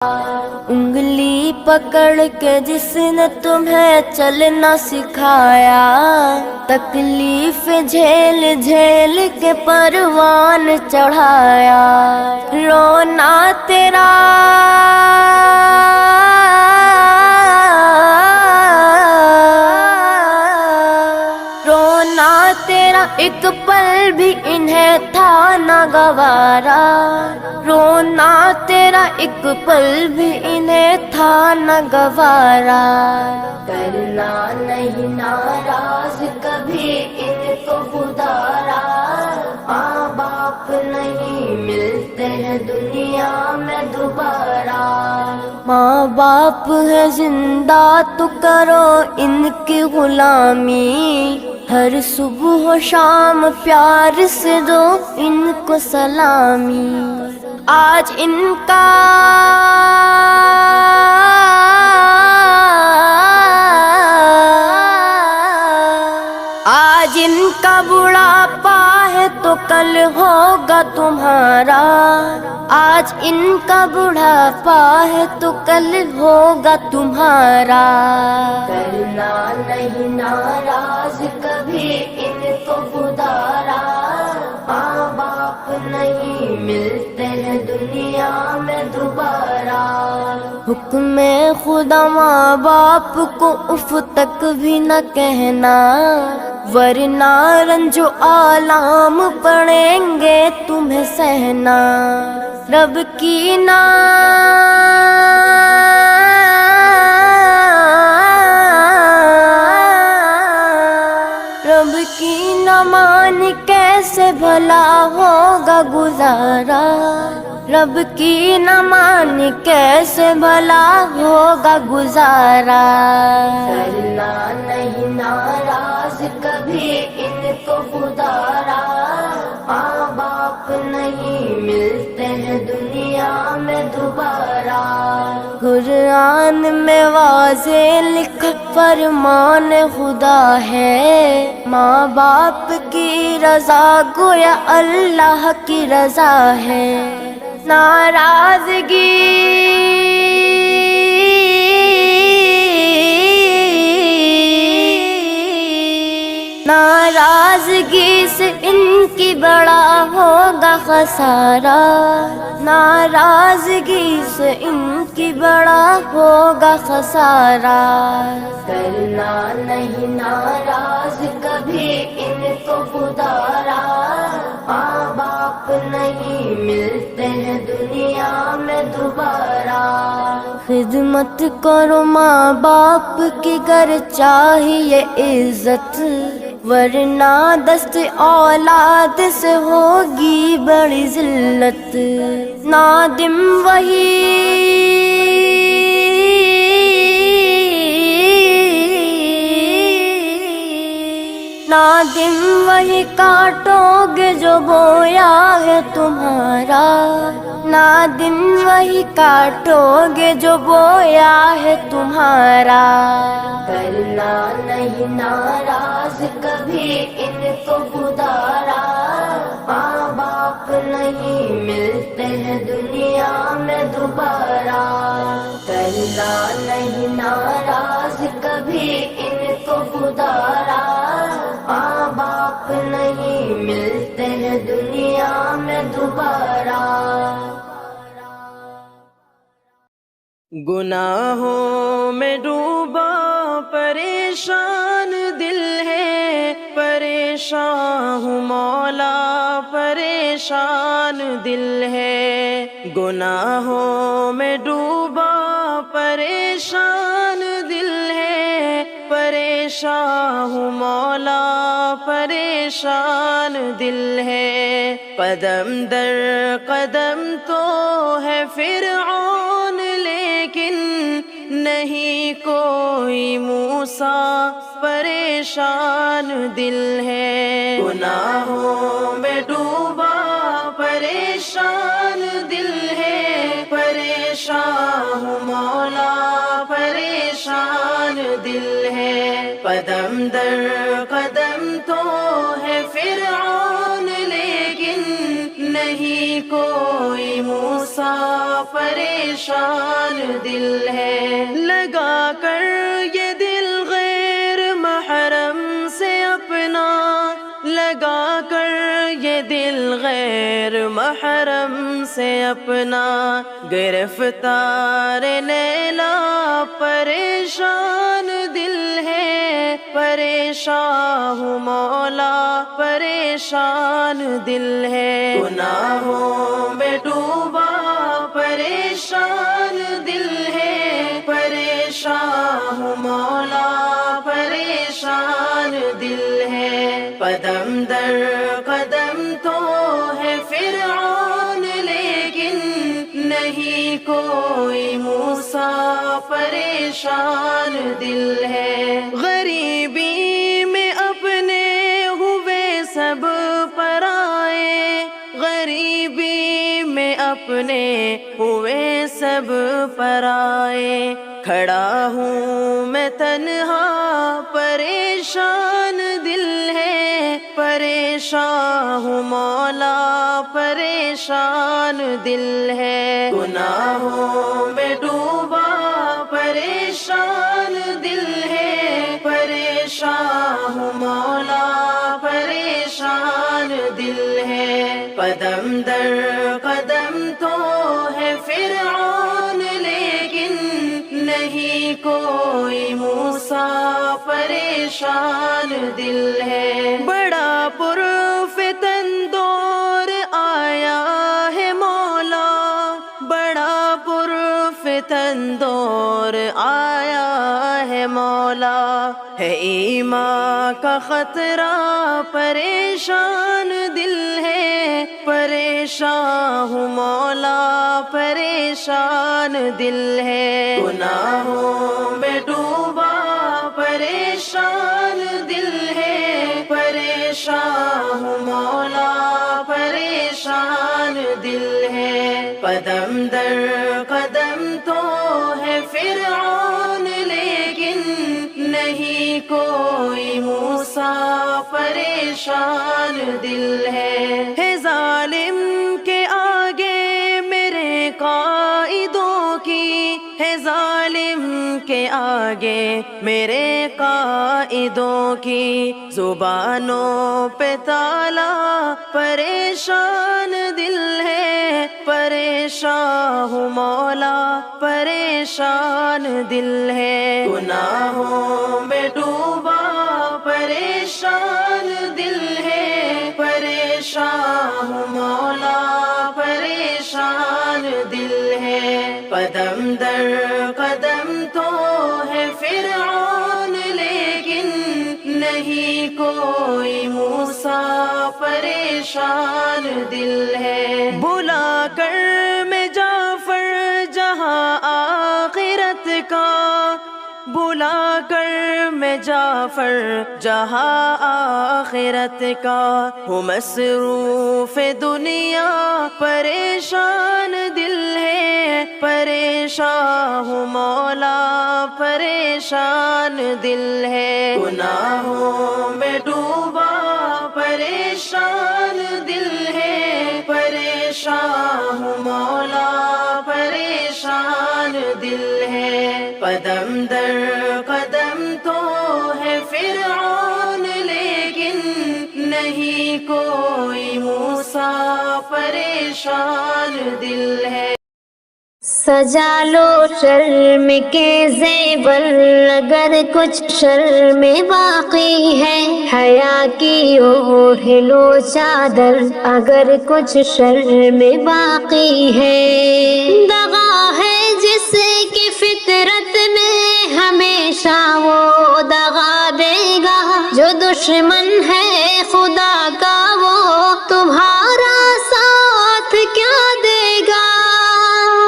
انگلی پکڑ کے جس نے تمہیں چلنا سکھایا، تکلیف جھیل جھیل کے پروان چڑھایا، رونا تیرا ایک پل بھی انہیں تھا نہ گوارا، رونا تیرا ایک پل بھی انہیں تھا نہ گوارا، کرنا نہیں ناراض کبھی ان کو خدارا، ماں باپ نہیں ملتے ہیں دنیا میں دوبارہ، ماں باپ ہے زندہ تو کرو ان کی غلامی، ہر صبح و شام پیار سے دو ان کو سلامی، آج ان کا بڑھاپا ہے تو کل ہوگا تمہارا، آج ان کا بڑھاپا ہے تو کل ہوگا تمہارا، کرنا نہیں ناراض کبھی ان کو خدارا، ماں باپ نہیں ملتے ہیں دنیا میں دوبارہ، حکم خدا ماں باپ کو اف تک بھی نہ کہنا، ورنہ رنج و آلام پڑیں گے تمہیں سہنا، رب کی نہ مان کیسے بھلا ہوگا گزارا، رب کی نہ مان کیسے بھلا ہوگا گزارا، کرنا نہیں ناراض کبھی ان کو خدارا، ماں باپ نہیں ملتے ہیں دنیا میں دوبارہ، قرآن میں واضح لکھا فرمان خدا ہے، ماں باپ کی رضا گویا اللہ کی رضا ہے، ناراضگی سے ان کی بڑا ہوگا خسارہ، ناراضگی سے ان کی بڑا ہوگا خسارہ، کرنا نہیں ناراض کبھی ان کو خدارا، ماں باپ نہیں ملتے ہیں دنیا میں دوبارہ، خدمت کرو ماں باپ کی گر چاہیے عزت، ورنہ دست اولاد سے ہوگی بڑی ذلت، نادم وہی کاٹو گے جو بویا ہے تمہارا، نادم وہی کاٹو گے جو بویا ہے تمہارا، کرنا نہیں ناراض کبھی ان کو خدارا، ماں باپ نہیں ملتے ہیں دنیا میں دوبارہ، کرنا نہیں ناراض کبھی ان کو خدارا، ماں باپ نہیں ملتے ہیں دنیا میں دوبارہ، گناہوں میں ڈوبا پریشان دل ہے، پریشان ہوں مولا پریشان دل ہے، گناہوں میں ڈوبا پریشان دل ہے، پریشان ہوں مولا پریشان دل ہے، قدم در قدم تو ہے فرعون لیکن نہیں کوئی موسیٰ پریشان دل ہے، گناہوں میں ڈوبا پریشان دل ہے، پریشان ہوں مولا پریشان دل ہے، قدم در قدم تو ہے فرعون لیکن نہیں کوئی موسیٰ پریشان دل ہے، لگا کر یہ دل غیر محرم سے اپنا، لگا کر یہ دل غیر محرم سے اپنا، گرفتار لیلا پریشان دل ہے، پریشان ہوں مولا پریشان دل ہے، گناہوں میں ڈوبا پریشان دل ہے، پریشان ہوں مولا پریشان دل ہے، قدم در قدم تو ہے فرعون لیکن نہیں کوئی موسیٰ پریشان دل ہے، غریبی میں اپنے ہوئے سب پرائے، غریبی میں اپنے ہوئے سب پرائے، کھڑا ہوں میں تنہا پریشان دل ہے، پریشان ہوں مولا پریشان دل ہے، گناہوں میں ڈوبا پریشان دل ہے، پریشان ہوں مولا پریشان دل ہے، قدم در قدم تو ہے فرعون لیکن نہیں کوئی موسیٰ پریشان دل ہے، بڑا پرفتن دور آیا ہے مولا، بڑا پرفتن دور آیا ہے مولا، ہے ایمان کا خطرہ پریشان دل ہے، پریشان ہوں مولا پریشان دل ہے، گناہوں میں ڈوبا پریشان دل ہے، پریشان ہوں مولا پریشان دل ہے، قدم در قدم تو ہے فرعون لیکن نہیں کوئی موسیٰ پریشان دل ہے ظالم کے آگے میرے قائدوں کی، ہے ظالم کے آگے میرے قائدوں کی، زبانوں پہ تالا پریشان دل ہے، پریشان ہوں مولا پریشان دل ہے، گناہوں میں ڈوبا پریشان دل ہے، پریشان ہوں مولا پریشان دل ہے، قدم در قدم تو ہے فرعون لیکن نہیں کوئی موسیٰ پریشان دل ہے، بلا کر میں جعفر جہاں آخرت کا، بلا کر میں جعفر جہاں آخرت کا، ہوں مصروف دنیا پریشان دل ہے، پریشان ہوں مولا پریشان دل ہے، گناہوں میں ڈوبا پریشان دل ہے، پریشان ہوں مولا پریشان دل ہے، قدم در قدم تو ہے فرعون لیکن نہیں کوئی موسیٰ پریشان دل ہے، سجا لو شرم کے زیور اگر کچھ شرم باقی ہے، حیا کی اوڑھ لو چادر اگر کچھ شرم باقی ہے، دغا ہے جس کی فطرت میں ہمیشہ وہ دغا دے گا، جو دشمن ہے خدا کا وہ تمہارا ساتھ کیا دے گا،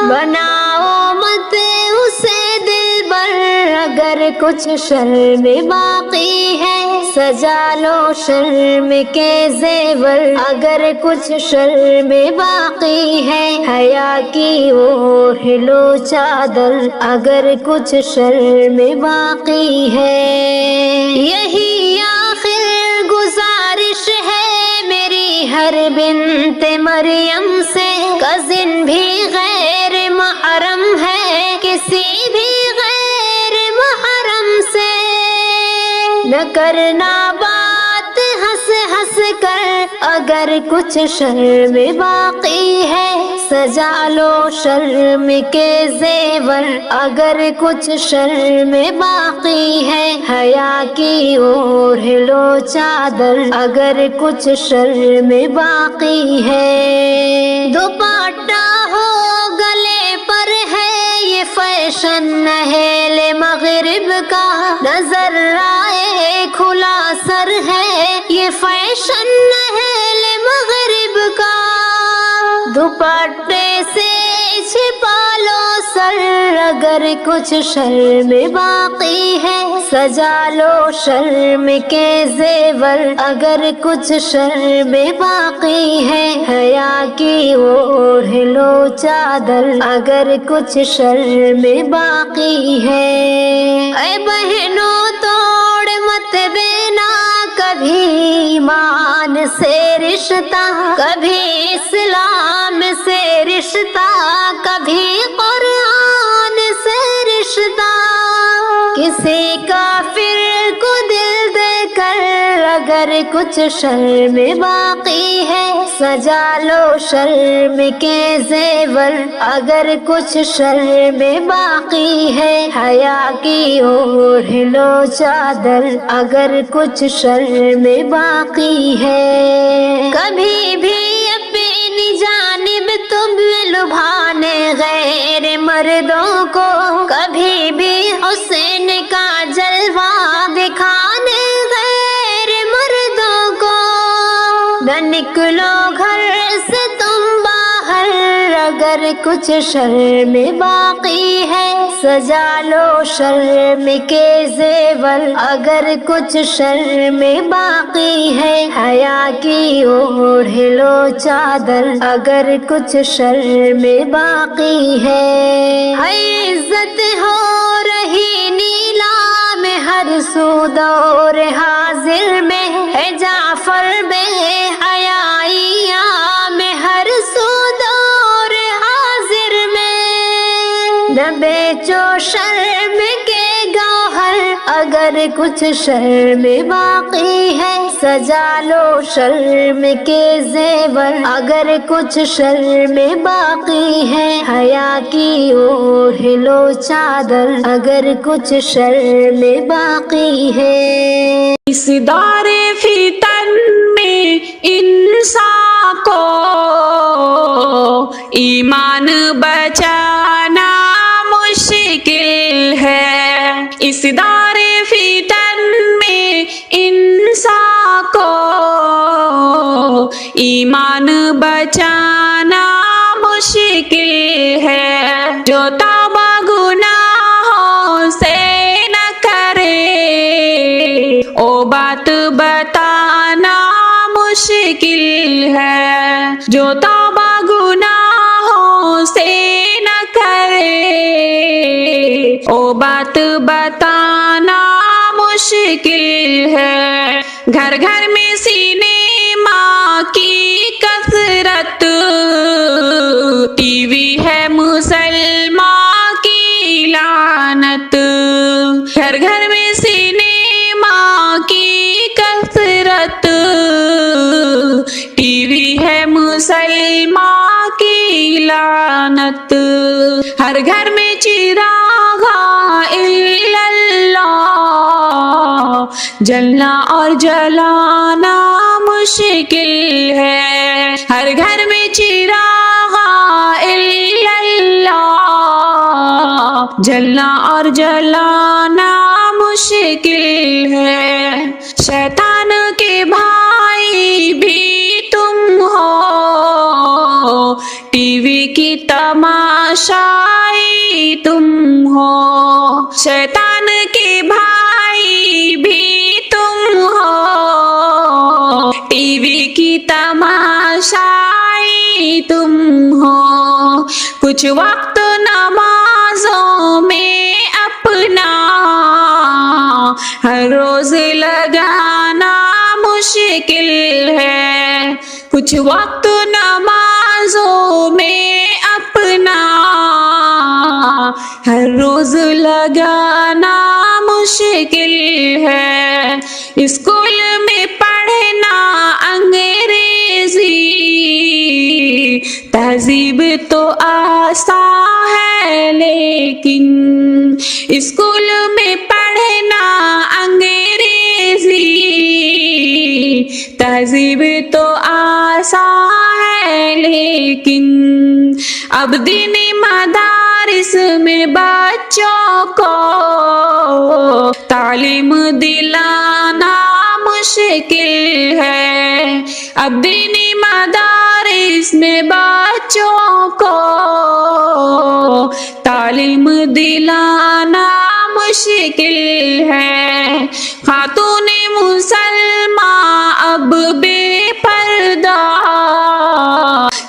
بناؤ مت اسے دل بر اگر کچھ شرم باقی ہے، سجا لو شرم کے زیور اگر کچھ شرم باقی ہے، حیا کی اوڑھ لو چادر اگر کچھ شرم باقی ہے، یہی آخر گزارش ہے میری ہر بنت مریم سے، کزن بھی غیر محرم ہے کسی بھی غیر محرم سے، نہ کرنا بات ہنس ہنس کر اگر کچھ شرم باقی ہے، سجا لو شرم کے زیور اگر کچھ شرم باقی ہے، حیا کی اوڑھ لو چادر اگر کچھ شرم باقی ہے، دوپٹہ ہو گلے پر ہے یہ فیشن اہل مغرب کا، نظر آئے کھلا سر ہے یہ فیشن اہل مغرب کا، دوپٹے سے چھپا لو سر اگر کچھ شرم باقی ہے، سجا لو شرم کے زیور اگر کچھ شرم باقی ہے، حیا کی اوڑھ لو چادر اگر کچھ شرم باقی ہے، اے بہنوں توڑ مت دینا کبھی ایمان سے رشتہ، کبھی اسلام سے رشتہ، کبھی قرآن سے رشتہ، کسی کافر کو دل دے کر اگر کچھ شرم باقی ہے، سجا لو شرم کے زیور اگر کچھ شرم باقی ہے، حیا کی اوڑھ لو چادر اگر کچھ شرم باقی ہے، کبھی بھی اپنی جانب تم لبھانے غیر مردوں کو، کبھی بھی حسین کا جلوہ دکھانے غیر مردوں کو، نہ نکلو گھر سے تم باہر اگر کچھ شرم باقی ہے، سجا لو شرم کے زیور اگر کچھ شرم باقی ہے، حیا کی اوڑھ لو چادر اگر کچھ شرم باقی ہے، عزت ہو رہی نیلام ہر سو دور حاضر میں، ہے جعفر بے حیائیاں میں ہر سو دور حاضر میں، نہ بیچو شرم کے گوہر اگر کچھ شرم باقی ہے، سجا لو شرم کے زیور اگر کچھ شرم باقی ہے، حیا کی اوڑھ لو چادر اگر کچھ شرم باقی ہے، اس دور فتن میں انسان کو ایمان بچانا مشکل ہے، اس دور فتن میں انسان کو ایمان بچانا مشکل ہے، جو توبہ گناہوں سے نہ کرے او بات بتانا مشکل ہے، جو توبہ گناہوں سے نہ کرے او بات بتانا مشکل ہے، گھر گھر میں سینما کی کثرت، ٹی وی ہے مسلمان کی لعنت، گھر گھر میں سینما کی کثرت، ٹی وی ہے مسلمان کی لعنت، ہر گھر میں چراغ الا اللہ، جلنا اور جلانا مشکل ہے، ہر گھر میں چراغ الا اللہ، جلنا اور جلانا مشکل ہے، شیطان کے بھائی بھی تم ہو، ٹی وی کی تماشائی تم ہو، شیطان کے بھائی بھی تم ہو، ٹی وی کی تماشائی تم ہو، کچھ وقت نمازوں میں اپنا ہر روز لگانا مشکل ہے، کچھ وقت نمازوں میں اپنا ہر روز لگانا مشکل ہے، اسکول میں پڑھنا انگریزی، تہذیب تو آسان ہے لیکن اسکول میں پڑھنا انگریزی، تہذیب تو آسان ہے لیکن اب دینی مدارس میں بچوں کو تعلیم دلانا مشکل ہے، اب دینی مدارس میں بچوں کو تعلیم دلانا مشکل ہے، خاتون مسلمان اب بے پردہ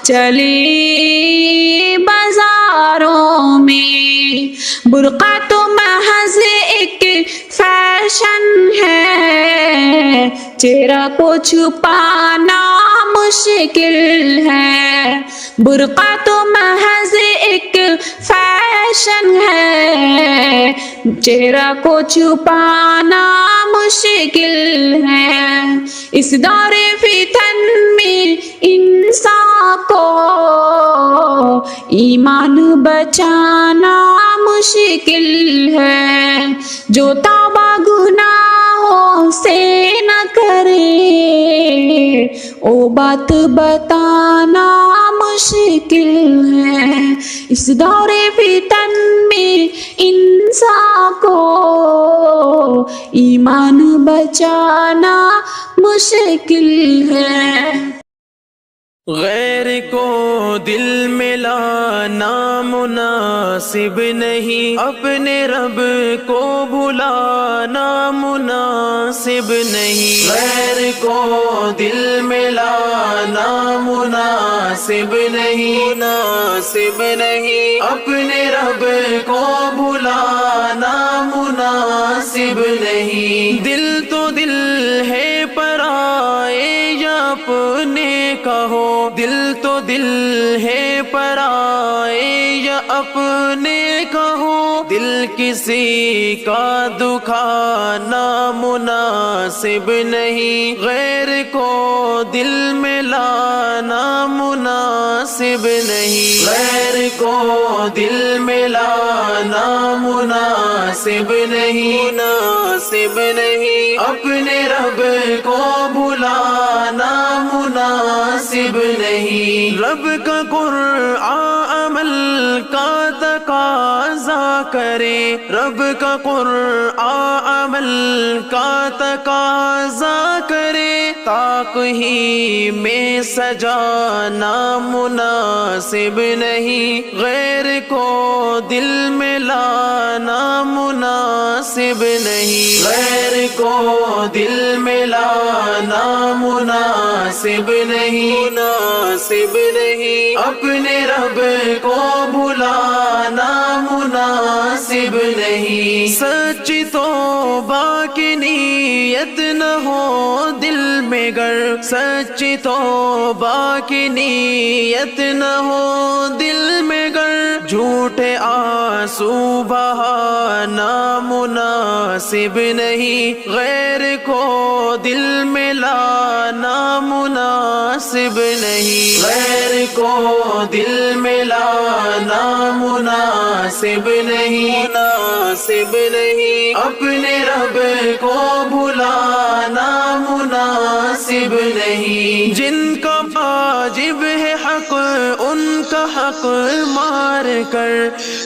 چلی بازاروں میں، برقع تو محض ایک فیشن ہے، چہرہ کو چھپانا مشکل ہے، برقع تو محض ایک فیشن ہے، چہرہ کو چھپانا مشکل ہے، اس دور فتن میں انسان کو ایمان بچانا مشکل ہے، جو توبہ گناہوں سے نہ کرے وہ بات بتانا مشکل ہے، اس دور فتن میں انسان کو ایمان بچانا مشکل ہے۔ غیر کو دل میں لانا مناسب نہیں، اپنے رب کو بھلانا مناسب نہیں، غیر کو دل میں لانا مناسب نہیں، مناسب نہیں، اپنے رب کو بھلانا مناسب نہیں، دل تو دل ہے پرائے یا اپنے کہو، دل تو دل ہے پرائے یا اپنے کہو، دل کسی کا دکھانا مناسب نہیں، غیر کو دل میں لانا مناسب نہیں، غیر کو دل میں لانا مناسب نہیں، مناسب نہیں، اپنے رب کو بھلانا مناسب نہیں، رب کا قرآن عمل کا تقاضا کرے، رب کا قرآن عمل کا تقاضا کرے، طاق ہی میں سجانا مناسب نہیں، غیر کو دل میں لانا مناسب نہیں، غیر کو دل میں لانا مناسب نہیں، مناسب نہیں، اپنے رب کو بھلانا مناسب نہیں، سچی توبہ کی نیت نہ ہو دل میں گر، سچی توبہ کی نیت نہ ہو دل میں گر، جھوٹے آنسو بہانا مناسب نہیں، غیر کو دل میں لانا مناسب نہیں، غیر کو دل میں لانا مناسب نہیں، مناسب نہیں، اپنے رب کو بھلانا مناسب نہیں، جن کا واجب ہے حق ان کا حق مار کر،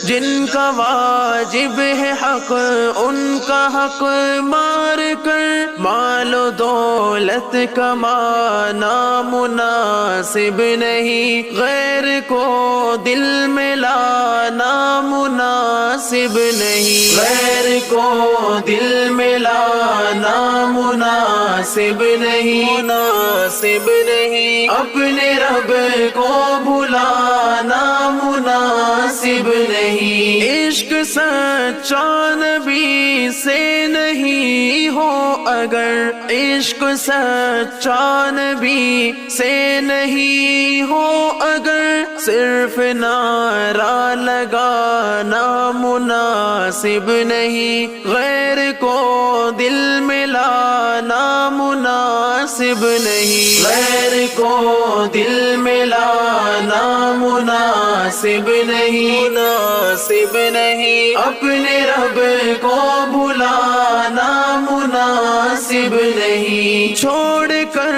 جن کا واجب ہے حق ان کا حق مار کر، مال و دولت کمانا مناسب نہیں، غیر کو دل میں لانا مناسب نہیں، غیر کو دل میں لانا مناسب مناسب نہیں، مناسب نہیں، اپنے رب کو بھلانا مناسب نہیں، عشق سچا نبی سے نہیں ہو اگر، عشق سچا نبی سے نہیں ہو اگر، صرف نعرہ لگانا مناسب نہیں، غیر کو دل میں لانا مناسب نہیں، غیر کو دل میں لانا مناسب نہیں، مناسب نہیں، اپنے رب کو بھلانا مناسب نہیں، چھوڑ کر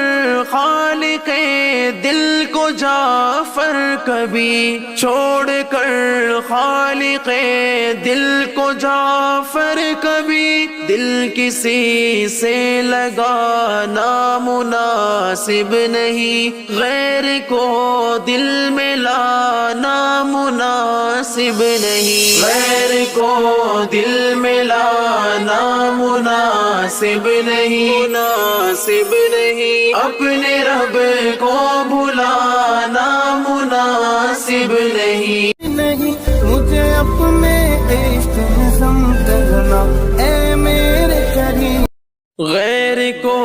خالق دل کو جعفر کبھی، چھوڑ کر خالق دل کو جعفر کبھی، دل کسی سے لگانا مناسب نہیں، غیر کو دل میں لانا مناسب نہیں، غیر کو دل میں لانا مناسب نہیں، مناسب نہیں، اپنے رب کو بھلانا مناسب نہیں، مجھے اپنے عشق میں سمجھنا اے میرے کریم، غیر کو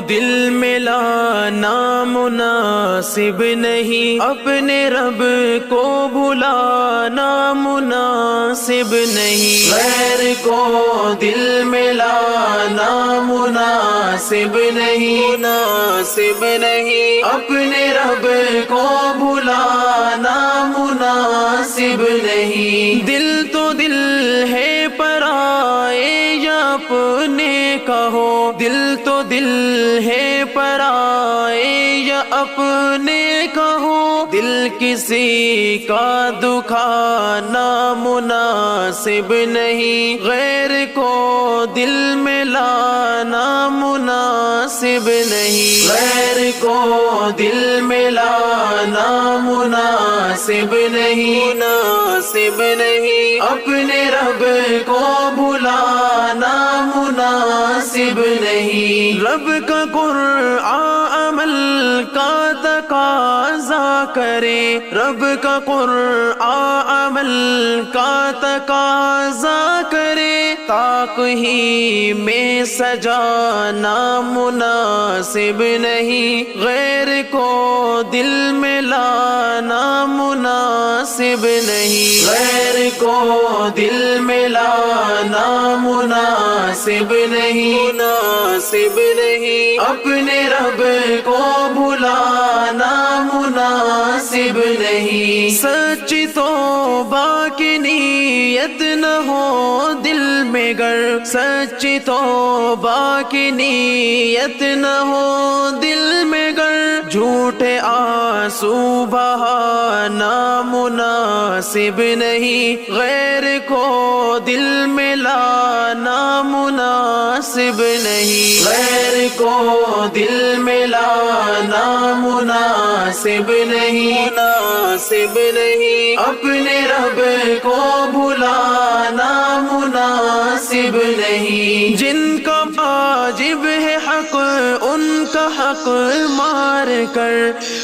دل میں لانا مناسب نہیں، اپنے رب کو بھلانا مناسب نہیں، غیر کو دل میں لانا مناسب نہیں، مناسب نہیں، اپنے رب کو بھلانا مناسب نہیں، دل تو دل ہے پرائے یا اپنے کہو، دل تو دل ہے پرائے یا اپنے کہو، دل کسی کا دکھانا مناسب نہیں، غیر کو دل میں لانا مناسب نہیں، غیر کو دل میں لانا مناسب نہیں، مناسب نہیں، اپنے رب کو بھلانا مناسب نہیں، رب کا قرآن عمل کا تقاضا کرے، رب کا قرآن عمل کا تقاضا کرے، طاق ہی میں سجانا مناسب نہیں، غیر کو دل میں لانا مناسب نہیں، غیر کو دل میں لانا مناسب نہیں، مناسب نہیں، اپنے رب کو بھلانا مناسب نہیں، سچی توبہ کی نیت نہ ہو دل میں گر، سچی توبہ کی نیت نہ ہو دل میں گر، جھوٹے آنسو بہانا مناسب نہیں، غیر کو دل میں لانا مناسب نہیں، غیر کو دل میں لانا مناسب نہیں، مناسب نہیں، اپنے رب کو بھلانا مناسب نہیں، جن کا واجب ہے حق ان کا حق مار کر،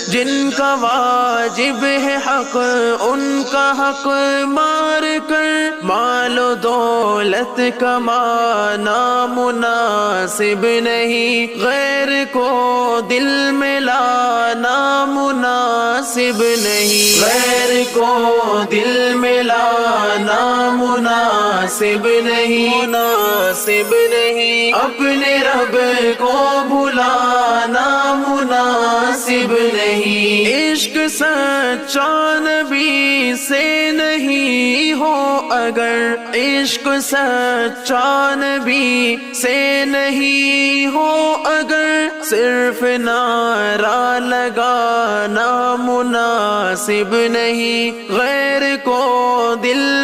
جن کا واجب ہے حق ان کا حق مار کر، مال و دولت کمانا مناسب نہیں، غیر کو دل میں لانا مناسب نہیں، غیر کو دل میں لانا مناسب نہیں، مناسب نہیں، اپنے رب کو بھلانا مناسب نہیں، عشق سچا نبی سے نہیں ہو اگر، عشق سچا نبی سے نہیں ہو اگر، صرف نعرہ لگانا مناسب نہیں، غیر کو دل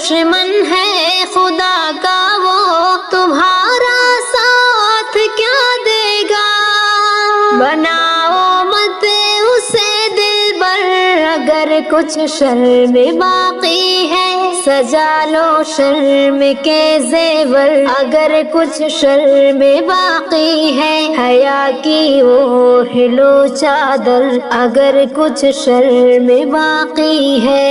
دشمن ہے خدا کا وہ تمہارا ساتھ کیا دے گا. بناؤ مت اسے دلبر اگر کچھ شرم باقی ہے. سجا لو شرم کے زیور اگر کچھ شرم باقی ہے. حیا کی اوڑھ لو چادر اگر کچھ شرم باقی ہے.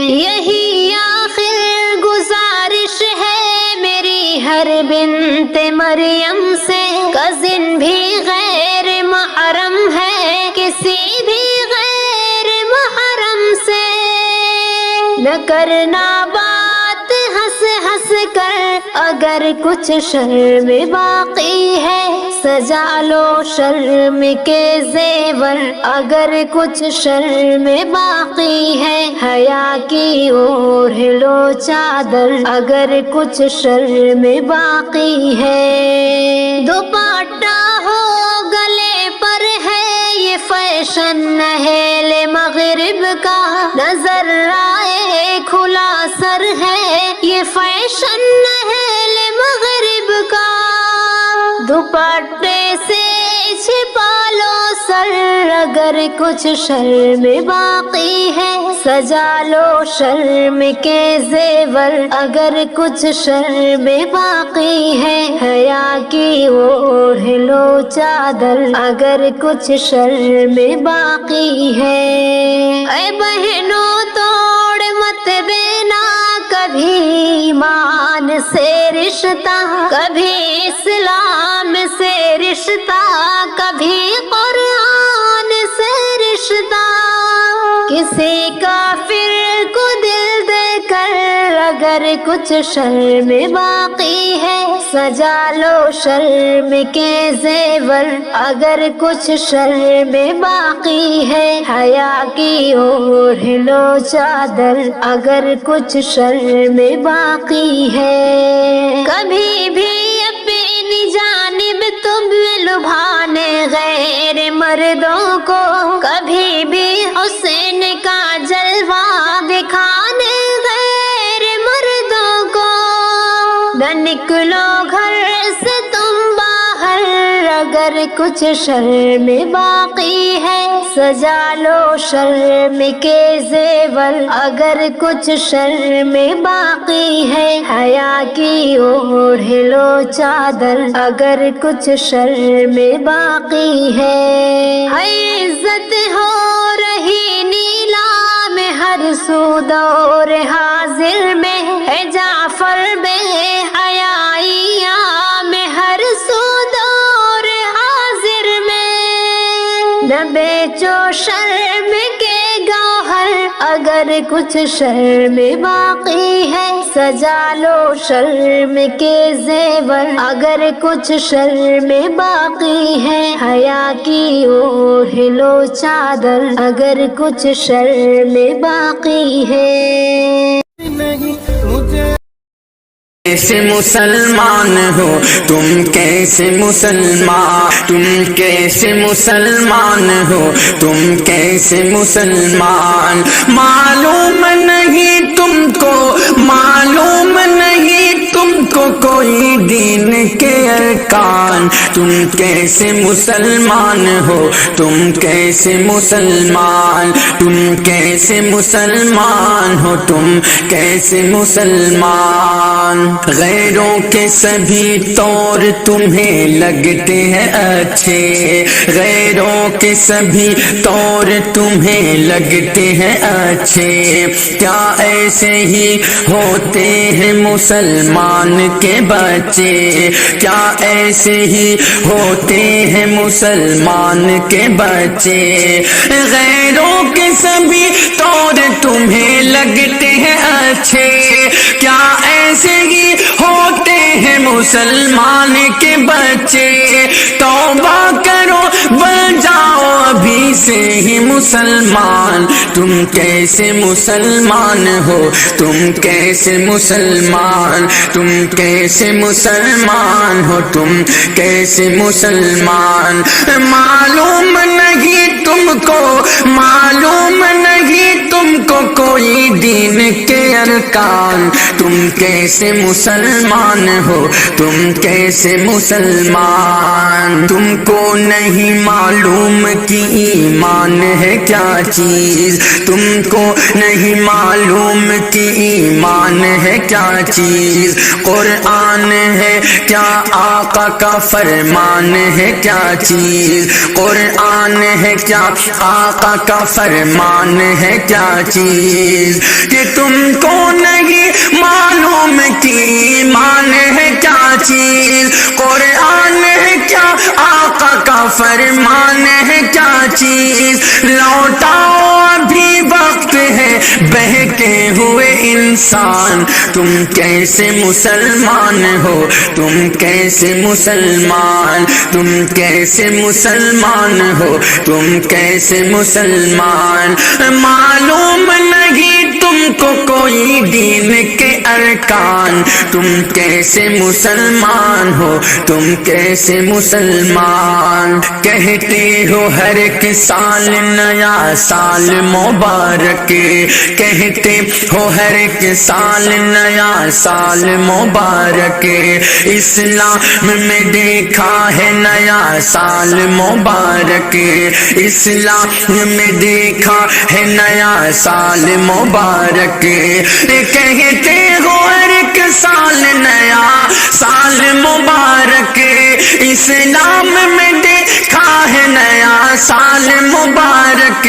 یہی آخر گزارش ہے میری ہر بنت مریم سے. کزن بھی غیر محرم ہے کسی بھی غیر محرم سے. نہ کرنا بات ہنس ہنس کر اگر کچھ شرم باقی ہے. سجا لو شرم کے زیور اگر کچھ شرم باقی ہے. حیا کی اوڑھ لو چادر اگر کچھ شرم باقی ہے. دوپٹہ ہو گلے پر ہے یہ فیشن نہل مغرب کا. نظر آئے کھلا سر ہے یہ فیشن نہل مغرب کا. دوپٹے سے چھپا لو سر اگر کچھ شرم باقی ہے. سجا لو شرم کے زیور اگر کچھ شرم باقی ہے. حیا کی اوڑھ لو چادر اگر کچھ شرم باقی ہے. اے بہنوں توڑ مت دینا کبھی ایمان سے رشتہ, کبھی اسلام سے رشتہ, کبھی قرآن سے رشتہ. کسی کافر کو دل دے کر اگر کچھ شرم باقی ہے. سجا لو شرم کے زیور اگر کچھ شرم باقی ہے. حیا کی اوڑھ لو چادر اگر کچھ شرم باقی ہے. کبھی بھی اپنی جانب تم لبھانے غیر مردوں کو, کبھی بھی حسین کا جلوہ دکھانے غیر مردوں کو. نہ نکلو گھر سے تم باہر اگر کچھ شرم باقی ہے. سجا لو شرم کے زیور اگر کچھ شرم باقی ہے. حیا کی اوڑھ لو چادر اگر کچھ شرم باقی ہے. عزت ہو رہی نیلام ہر سو دور حاضر میں. ہے جعفر بے حیائیاں میں ہر سو دور حاضر میں. نہ بیچو شرم کے گوہر اگر کچھ شرم باقی ہے. سجا لو شرم کے زیور اگر کچھ شرم باقی ہے. حیا کی اوڑھ لو چادر اگر کچھ شرم باقی ہے. نہیں مجھے کیسے مسلمان ہو تم, کیسے مسلمان, تم کیسے مسلمان ہو تم, کیسے مسلمان. معلوم نہیں تم کو, معلوم نہیں تم کو کوئی دین کے ارکان. تم کیسے مسلمان ہو تم, کیسے مسلمان, تم کیسے مسلمان ہو تم, کیسے مسلمان. غیروں کے سبھی طور تمہیں لگتے ہیں اچھے, غیروں کے سبھی طور تمہیں لگتے ہیں اچھے. کیا ایسے ہی ہوتے ہیں مسلمان کے بچے, کیا ایسے ہی ہوتے ہیں مسلمان کے بچے. غیروں کے سبھی طور تمہیں لگتے ہیں اچھے, کیا ایسے ہی ہوتے ہیں مسلمان کے بچے. توبہ کرو بن جاؤ ابھی سے ہی مسلمان. تم کیسے مسلمان ہو تم, کیسے مسلمان, تم کیسے مسلمان ہو تم, کیسے مسلمان. معلوم نہیں تم کو, معلوم نہیں تم تم کو کوئی دین کے ارکان، تم کیسے مسلمان ہو، تم کیسے مسلمان؟ تم کو نہیں معلوم کہ ایمان ہے کیا چیز، تم کو نہیں معلوم کہ ایمان ہے کیا چیز؟ قرآن ہے کیا آقا کا فرمان ہے کیا چیز؟ قرآن ہے کیا آقا کا فرمان ہے کیا چیز؟ کہ تم کو نہیں معلوم کہ ایمان ہے کیا چیز؟ قرآن ہے کیا آقا کا فرمان ہے کیا چیز؟ لوٹاؤ ابھی وقت ہے بہکے ہوئے انسان، تم کیسے مسلمان ہو، تم کیسے مسلمان؟ تم کیسے مسلمان ہو، تم کیسے مسلمان؟ معلوم نہیں تم کو کوئی دین کے ارکان، تم کیسے مسلمان ہو، تم کیسے مسلمان؟ کہتے ہو ہر ایک سال نیا سال مبارک، کہتے ہو ہر ایک سال نیا سال مبارک، اسلام میں دیکھا ہے نیا سال مبارک، اسلام میں دیکھا ہے نیا سال مبارک، کہتے ہو ہر ایک سال نیا سال مبارک، اسلام میں دیکھا ہے نیا سال مبارک،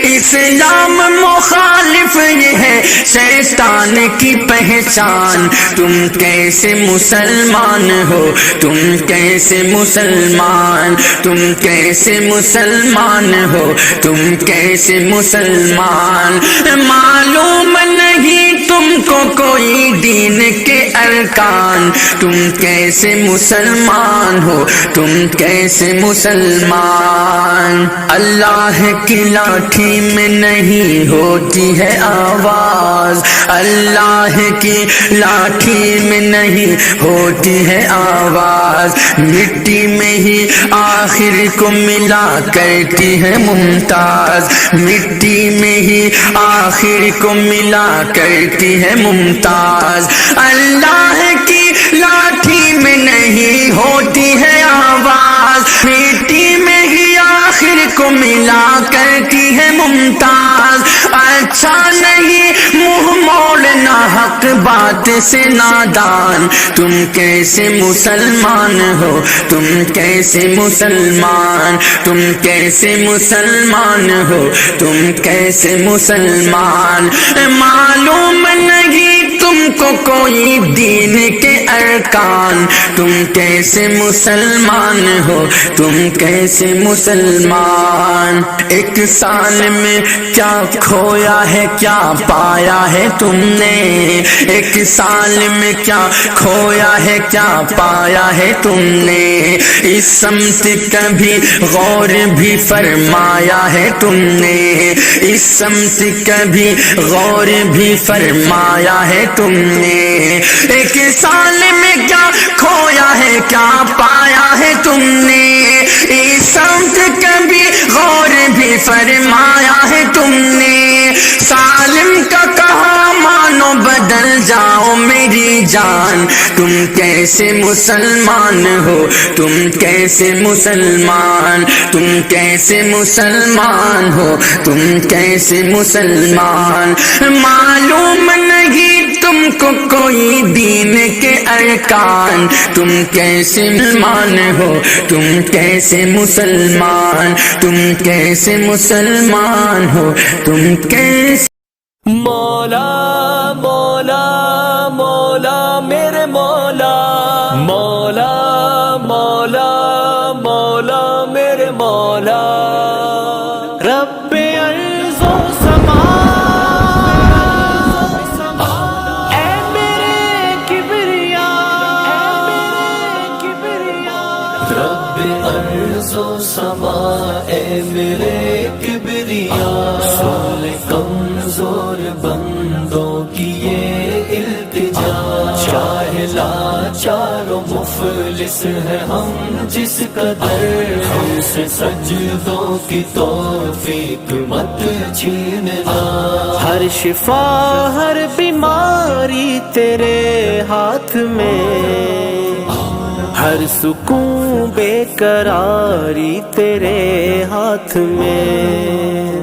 اسلام مخالف یہ ہے شیطان کی پہچان، تم کیسے مسلمان ہو، تم کیسے مسلمان؟ تم کیسے مسلمان ہو، تم کیسے مسلمان؟ معلوم نہیں تم کو کوئی دین کے ارکان، تم کیسے مسلمان ہو، تم کیسے مسلمان؟ اللہ کی لاٹھی میں نہیں ہوتی ہے آواز، اللہ کی لاٹھی میں نہیں ہوتی ہے آواز، مٹی میں ہی آخر کو ملا کرتی ہے ممتاز، مٹی میں ہی آخر کو ملا کرتی ہے ممتاز، اللہ کی لاٹھی میں نہیں ہوتی ہے آواز، مٹی میں ہی آخر کو ملا کرتی ہے ممتاز، اچھا نہیں منہ موڑنا حق بات سے نادان، تم کیسے مسلمان ہو، تم کیسے مسلمان؟ تم کیسے مسلمان ہو، تم کیسے مسلمان؟ معلوم نہیں تم کو کوئی دین کے ارکان، تم کیسے مسلمان ہو، تم کیسے مسلمان؟ ایک سال میں کیا کھویا ہے کیا پایا ہے تم نے، ایک سال میں کیا کھویا ہے کیا پایا ہے تم نے؟ اس سمت کبھی غور بھی فرمایا ہے تم نے، اس سمت کبھی غور بھی فرمایا ہے تم نے؟ ایک سال میں کیا کھویا ہے کیا پایا ہے تم نے؟ اس سمت کبھی غور بھی فرمایا ہے تم نے؟ سالم کا کہا مانو بدل جاؤ میری جان، تم کیسے مسلمان ہو، تم کیسے مسلمان؟ تم کیسے مسلمان ہو، تم کیسے مسلمان؟ معلوم نہیں تم کو کوئی دین کے ارکان، تم کیسے مسلمان ہو، تم کیسے مسلمان؟ تم کیسے مسلمان ہو، تم کیسے؟ مولا مولا مولا میرے مولا، مولا مولا مولا میرے مولا، رب ارض و سما، اے میرے کبریا، رب ارض و سما، اے میرے کبریا، سول کمزور بندوں مفلس ہے ہم جس قدر ہم سے سجدوں کی توفیق مت چھیننا. ہر شفا ہر بیماری تیرے ہاتھ میں، ہر سکون بے قراری تیرے ہاتھ میں،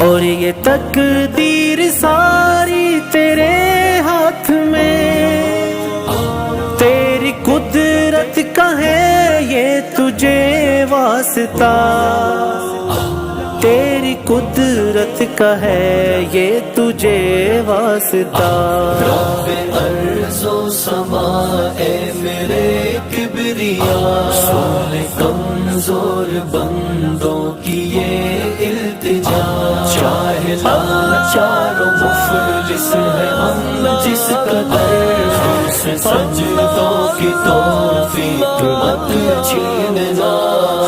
اور یہ تقدیر ساری تیرے ہاتھ میں. تیری قدرت کا ہے یہ تجھے واسطہ، تیری قدرت کا ہے یہ تجھے واسطہ. رب ارض و سما اے میرے کبریا، سن کمزور بندوں کی یہ التجا. چاہے لاچار و مفلس ہے ہم جس قدر ہم سے سجدوں کی توفیق مت چھیننا.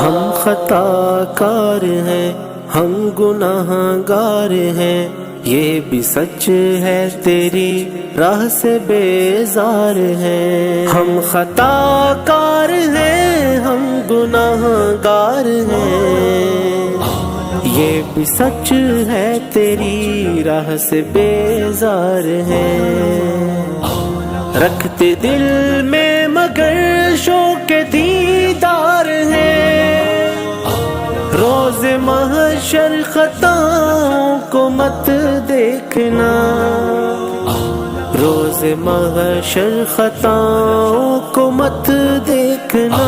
ہم خطا کار ہیں، ہم گناہ گار ہیں، یہ بھی سچ ہے تیری راہ سے بیزار ہیں. ہم خطا کار ہیں، ہم گناہ گار ہیں، یہ بھی سچ ہے تیری راہ سے بیزار ہیں. رکھتے دل میں مگر شوق دیدار ہے، روز محشر خطاؤں کو مت دیکھنا، روز محشر خطاؤں کو مت دیکھنا.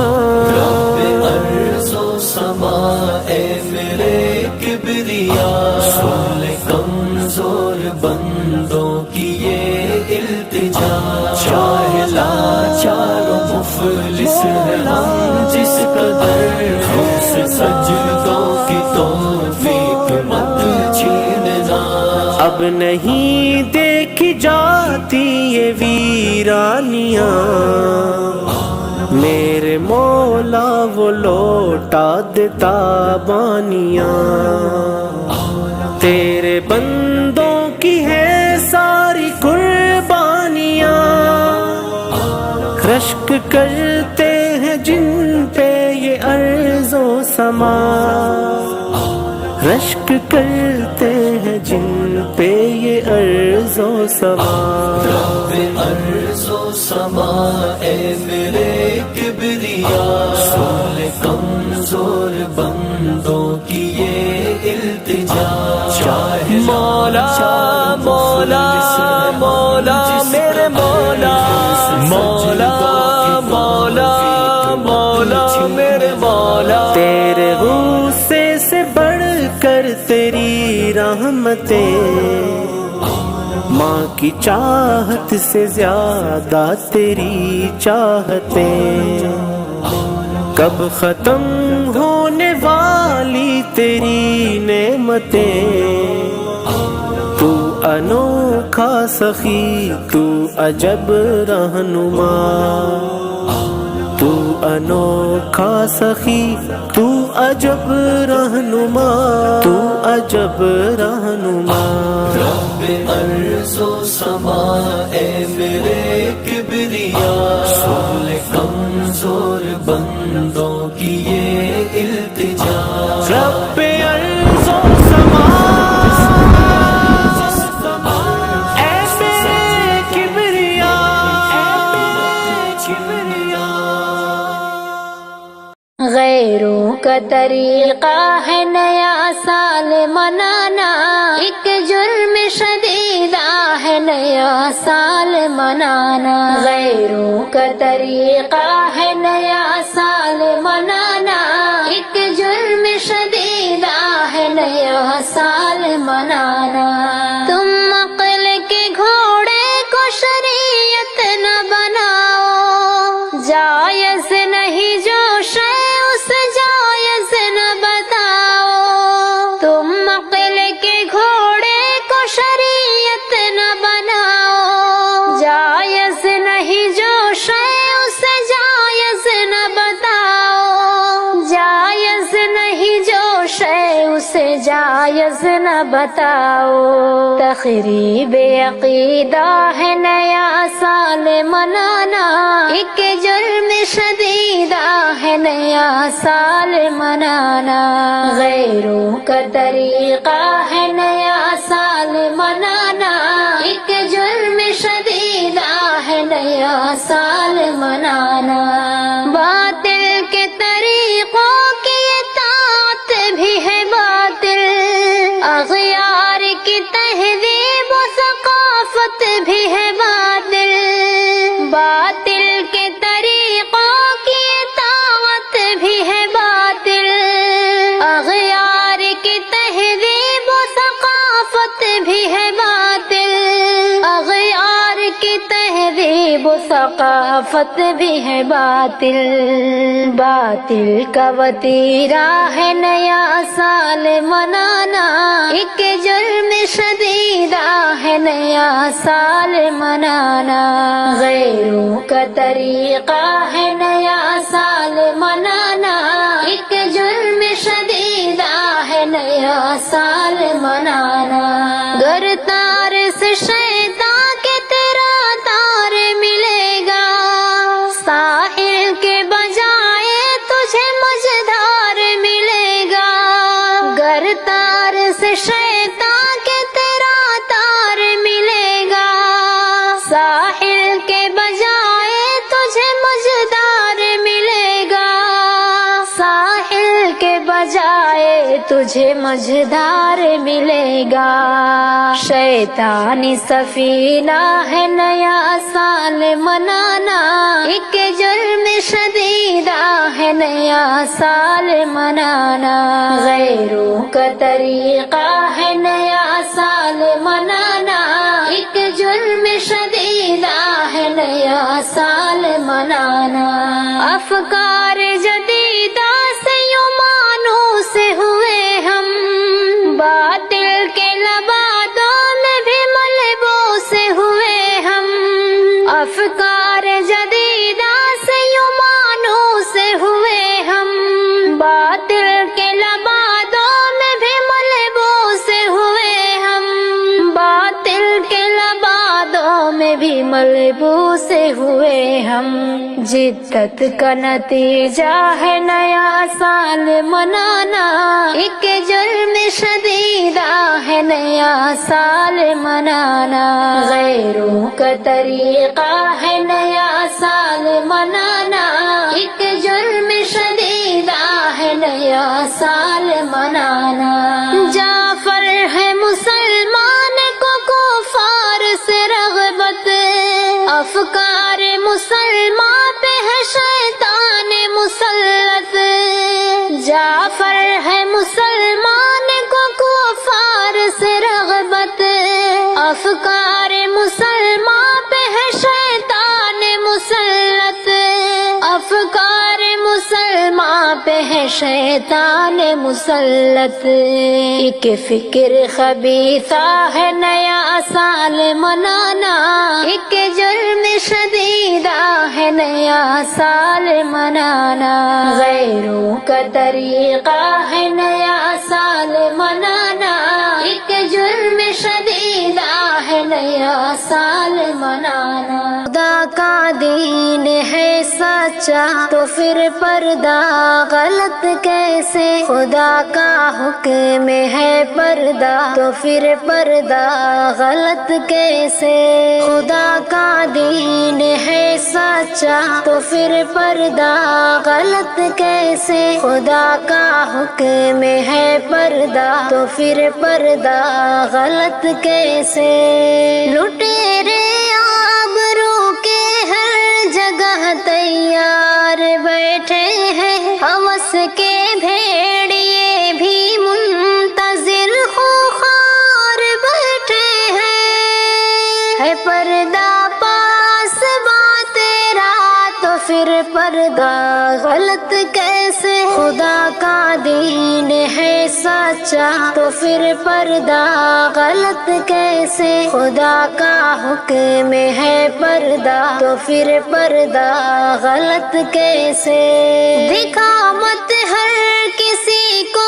رب ارض و سما اے میرے کبریا، سن کمزور بندوں کی یہ التجا. چاہے لاچار و مفلس ہے ہم جس قدر ہم سے سجدوں کی توفیق مت چھیننا. اب نہیں دیکھی جاتی یہ ویرانیاں، میرے مولا وہ لوٹا دیتا بانیاں. تیرے بندوں کی ہے ساری قربانیاں، رشک کرتے ہیں جن پہ یہ ارض و سما، رشک کرتے ہیں جن پہ یہ ارض و سما. رب ارض و سما اے میرے کبریا، سن کمزور بندوں کی یہ التجا. چاہے مولا مولا مولا میرے مولا، مولا مولا مولا میرے مولا. تیرے غصے سے بڑھ کر تیری رحمتیں، ماں کی چاہت سے زیادہ تیری چاہتیں. کب ختم ہونے والی تیری نعمتیں، تو انوکھا سخی تو عجب رہنما، تو انوکھا سخی تو عجب رہنما، تو عجب رہنما. رب ارض و سما اے میرے کبریا، سن کمزور بندوں کی یہ التجا. رب ارض و سما اے میرے کبریا، غیروں کا طریقہ ہے نیا سال منانا، ایک جرم شدیدہ ہے نیا سال منانا. غیروں کا طریقہ ہے نیا سال منانا، ایک جرم شدیدہ ہے نیا سال منانا. تم عقل کے گھوڑے کو شریعت نہ بناؤ، جائز نہیں جو شے اس جائز نہ بتاؤ. تم عقل کے گھوڑے کو شریعت نہ بناؤ، جائز نہیں جو شے اس جائز نہ بتاؤ. شاید نہ بتاؤ، تقریب عقیدہ ہے نیا سال منانا، ایک جرم شدیدہ ہے نیا سال منانا، غیروں کا طریقہ ہے نیا سال منانا، ایک جرم شدیدہ ہے نیا سال منانا، باطل کے طریقوں کی اطاعت بھی ہے باطل، اغیار کی تہذیب و ثقافت بھی ہے باطل، باطل کے طریقوں کی اطاعت بھی ہے باطل، اغیار کی تہذیب و ثقافت بھی ہے باطل، اغیار کی تہذیب و ثقافت بھی ہے باطل، باطل کا وتیرہ ہے نیا سال منانا، ایک جرم شدیدہ ہے نیا سال منانا، غیروں کا طریقہ ہے نیا سال منانا، ایک جرم شدیدہ ہے نیا سال منانا، گر تار سے شیطان کے تیرا تار ملے گا، ساحل کے بجائے تجھے مجھدار ملے گا، گر تار سے شیطان کے تیرا تار ملے گا، ساحل کے بجائے تجھے مجھدار ملے گا، ساحل کے بجائے تجھے مجھدار ملے گا، شیطانی سفینہ ہے نیا سال منانا، ایک جرم شدیدہ ہے نیا سال منانا، غیروں کا طریقہ ہے نیا سال منانا، ایک جرم شدیدہ ہے نیا سال منانا، افکار جدیدہ سے یوں مانوس ہوئے ہم، باطل کے لبادوں میں بھی ملبوس ہوئے ہم، افکار جدیدہ سے یوں مانوس ہوئے ہم، باطل کے لبادوں میں بھی ملبوس ہوئے ہم، باطل کے لبادوں میں بھی ملبوس ہوئے ہم، جدت کا نتیجہ ہے نیا سال منانا، ایک جرم شدیدہ ہے نیا سال منانا، غیروں کا طریقہ ہے نیا سال منانا، ایک جرم شدیدہ ہے نیا سال منانا، جعفر ہے مسلمان کو کفار سے رغبت، افکار مسلمان پہ ہے شیطان مسلط، جعفر ہے مسلمان کو کفار سے رغبت، افکار مسلمان پہ ہے شیطان مسلط، افکار مسلمان پہ ہے شیطان مسلط، ایک فکر خبیثہ ہے نیا سال منانا، ایک جرم شدیدہ ہے نیا سال منانا، غیروں کا طریقہ ہے نیا سال منانا، ایک جرم شدیدہ ہے نیا سال منانا، خدا کا دین ہے سچا تو پھر پردہ غلط کیسے، خدا کا حکم ہے پردہ تو پھر پردہ غلط کیسے، خدا کا دین ہے سچا تو پھر پردہ غلط کیسے، خدا کا حکم ہے پردہ تو پھر پردہ غلط کیسے، لٹیرے آبرو کے ہر جگہ تیار بیٹھے ہیں، ہوس کے بھیڑیے بھی منتظر خوخار بیٹھے ہیں، ہے پردہ پاس بات تیرا تو پھر پردہ غلط کیسے، خدا کا دین ہے سچا تو پھر پردہ غلط کیسے، خدا کا حکم ہے پردہ تو پھر پردہ غلط کیسے، دکھا مت ہر کسی کو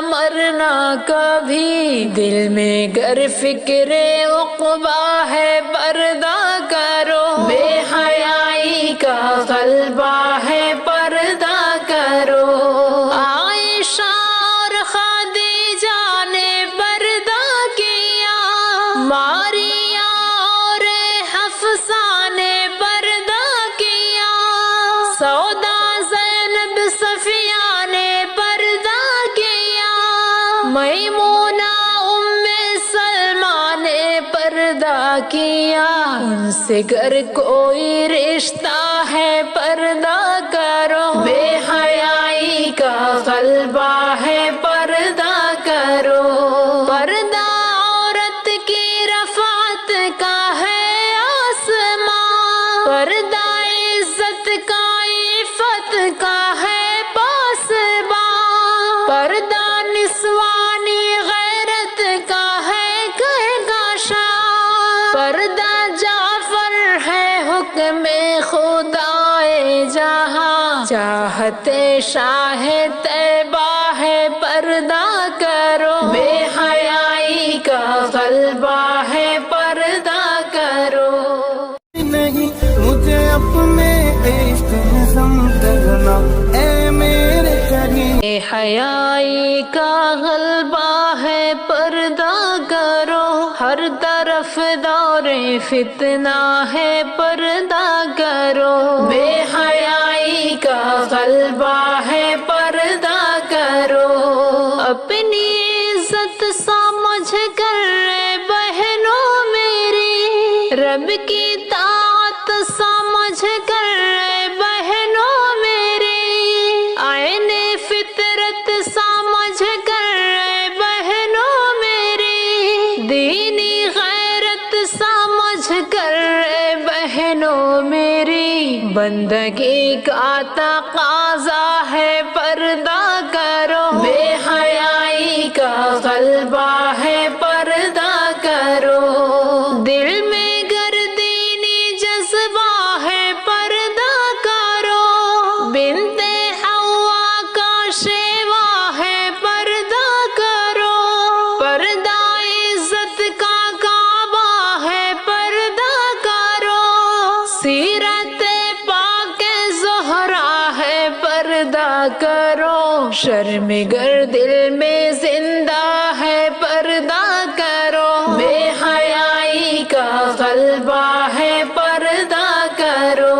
مرنا کبھی، دل میں گر فکر عقبہ ہے پردہ کرو، بے حیائی کا غلبہ ہے پردہ کرو۔ عائشہ اور خدیجہ نے پردہ کیا، ماریا اور حفصہ نے پردہ کیا، سودا زینب صفیہ نے پردہ کیا، میمونہ ام سلمہ نے پردہ کیا۔ ان سے گر کوئی رشتہ ہے پردہ کرو، بے حیائی کا غلبہ ہے پردہ کرو۔ پردہ عورت کی رفعت کا ہے آسمان، پردہ عزت کا عفت کا ہے پاسبان، پردہ نسوانی غیرت کا ہے کہکشاں، پردہ جعفر ہے حکم خدائے جہاں، چاہتے شاہ طیبہ ہے پردہ کرو، بے حیائی کا غلبہ ہے پردہ کرو۔ نہیں مجھے اپنے عشق میں ضم کرنا اے میرے کریم، بے حیائی کا غلبہ ہے پردہ کرو، ہر طرف دور فتنہ ہے پردہ کرو، بے حیائی کا غلبہ ہے پردہ کرو۔ اپنی عزت سمجھ کر اے بہنوں میری، رب کی طاعت سمجھ کر اے بہنوں میری، عین فطرت سمجھ کر اے بہنوں میری، دینی غیرت سمجھ کر اے بہنوں میری، بندگی کا تقاضا ہے پردہ کرو، بے حیائی کا غلبہ ہے پردہ کرو۔ دل میں گر دینی جذبہ ہے پردہ کرو، بنت حوا کا شیوا ہے پردہ کرو، پردہ عزت کا کعبہ ہے پردہ کرو، سیرت پاک زہرا ہے پردہ کرو، شرم گر دل میں زندہ ہے پردہ کرو، بے حیائی کا غلبہ ہے پردہ کرو۔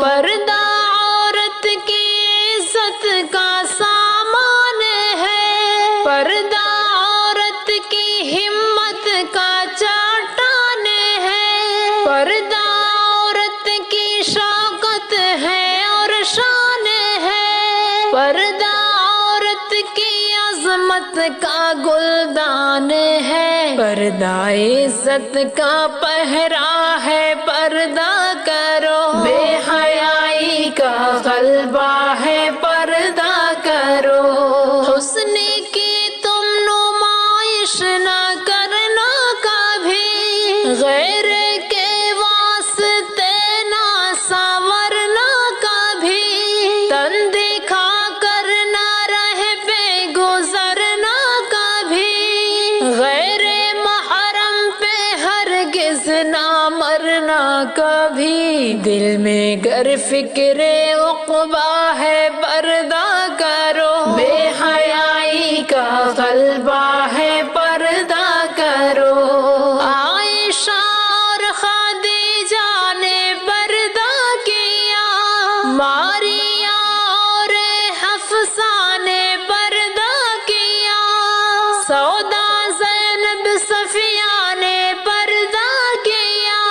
پردہ عورت کی عزت کا سامان ہے، پردہ عورت کی ہمت کا چاٹان ہے، پردہ عورت کی شوکت ہے اور شان ہے، پردہ عورت کی عظمت کا گلدان ہے، پردہ عزت کا پہرا ہے پردہ کرو، بے حیائی کا غلبہ ہے پردہ کرو۔ حسن کی تم نمائش نہ کرنا کبھی، غیر کے واسطے نہ سنورنا کبھی، تن دکھا کر نہ رہ پہ گزرنا کبھی، غیر محرم پہ ہرگز نہ مرنا کبھی، دل میں گر فکر عقبہ ہے پردہ کرو، بے حیائی کا غلبہ ہے پردہ کرو۔ عائشہ اور خدیجہ نے پردہ کیا، ماریا اور حفصہ نے پردہ کیا، سودا زینب صفیہ نے پردہ کیا،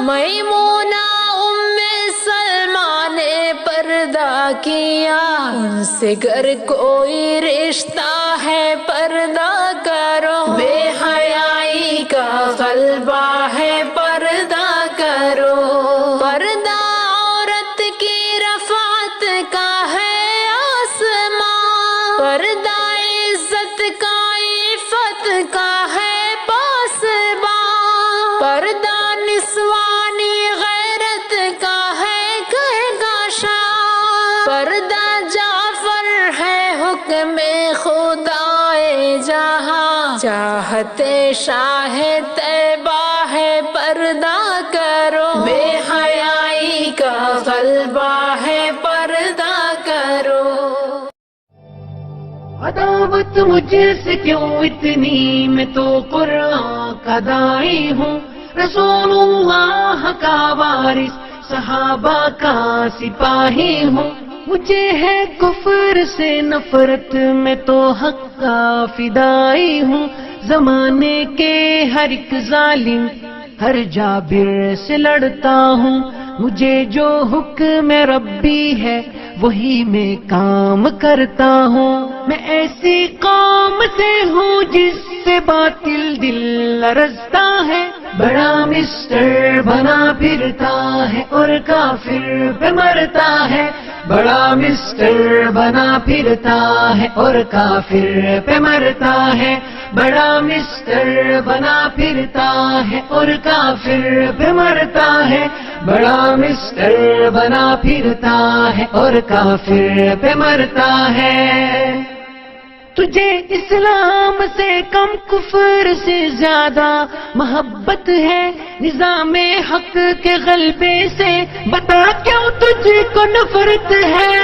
میمونہ ام سلمہ نے پردہ کیا۔ ان سے گر کوئی رشتہ ہے پردہ کرو، بے حیائی کا غلبہ ہے پردہ کرو۔ پردہ عورت کی رفعت کا ہے آسمان، پردہ عزت کا عفت کا ہے پاسبان، پردہ نسوانی غیرت کا ہے کہکشاں، پردہ جعفر ہے حکم خدا چاہتے شاہ طیبہ ہے پردہ کرو، بے حیائی کا غلبہ ہے پردہ کرو۔ عداوت مجھ سے کیوں اتنی، میں تو قرآن کا داعی ہوں، رسول اللہ کا وارث، صحابہ کا سپاہی ہوں۔ مجھے ہے کفر سے نفرت، میں تو حق کا فدائی ہوں۔ زمانے کے ہر ایک ظالم، ہر جابر سے لڑتا ہوں۔ مجھے جو حکم ربی ہے وہی میں کام کرتا ہوں۔ میں ایسی قوم سے ہوں جس سے باطل دل لرزتا ہے، بڑا مسٹر بنا پھرتا ہے اور کافر پہ مرتا ہے، بڑا مسٹر بنا پھرتا ہے اور کافر پہ مرتا ہے، بڑا مسٹر بنا پھرتا ہے اور کافر پہ مرتا ہے، بڑا مسٹر بنا پھرتا ہے اور کافر پہ مرتا ہے۔ تجھے اسلام سے کم کفر سے زیادہ محبت ہے، نظام حق کے غلبے سے بتا کیوں تجھ کو نفرت ہے۔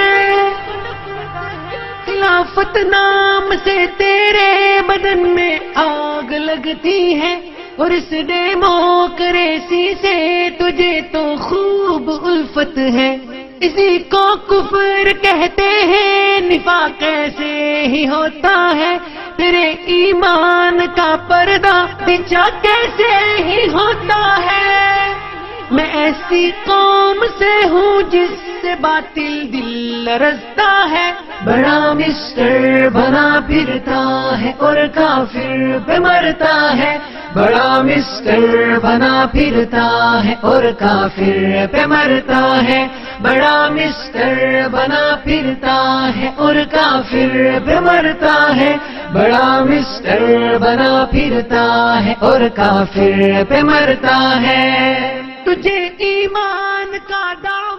خلافت نام سے تیرے بدن میں آگ لگتی ہے، اور اس ڈیموکریسی سے تجھے تو خوب الفت ہے۔ اسی کو کفر کہتے ہیں، نفاق ایسے ہی ہوتا ہے، تیرے ایمان کا پردہ بچھا کیسے ہی ہوتا ہے۔ میں ایسی قوم سے ہوں جس سے باطل دل لرزتا ہے، بڑا مسٹر بنا پھرتا ہے اور کافر پہ مرتا ہے، بڑا مسٹر بنا پھرتا ہے اور کافر پہ مرتا ہے، بڑا مسٹر بنا پھرتا ہے اور کافر پہ مرتا ہے، بڑا مسٹر بنا پھرتا ہے اور کافر پہ مرتا ہے۔ تجھے ایمان کا دعویٰ